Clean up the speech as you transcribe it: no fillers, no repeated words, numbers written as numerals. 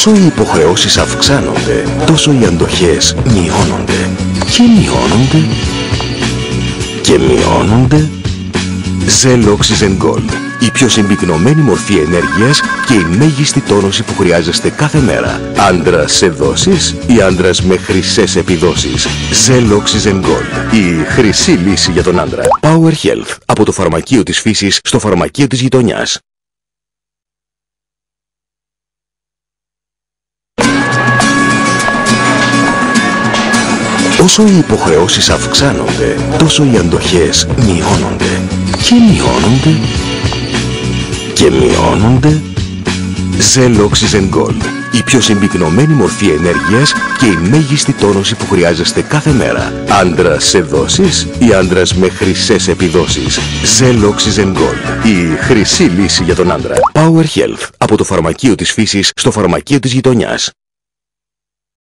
Όσο οι υποχρεώσεις αυξάνονται, τόσο οι αντοχές μειώνονται. Και μειώνονται. Και μειώνονται. Zell Oxygen Gold. Η πιο συμπυκνωμένη μορφή ενέργειας και η μέγιστη τόνωση που χρειάζεστε κάθε μέρα. Άντρας σε δόσεις ή άντρας με χρυσές επιδόσεις. Zell Oxygen Gold. Η χρυσή λύση για τον άντρα. Power Health. Από το φαρμακείο της φύσης στο φαρμακείο της γειτονιάς. Όσο οι υποχρεώσεις αυξάνονται, τόσο οι αντοχές μειώνονται. Και μειώνονται. Και μειώνονται. Zell Oxygen Gold. Η πιο συμπυκνωμένη μορφή ενέργειας και η μέγιστη τόνωση που χρειάζεστε κάθε μέρα. Άντρας σε δόσεις ή άντρας με χρυσές επιδόσεις. Zell Oxygen Gold. Η χρυσή λύση για τον άντρα. Power Health. Από το φαρμακείο της φύσης στο φαρμακείο της γειτονιάς.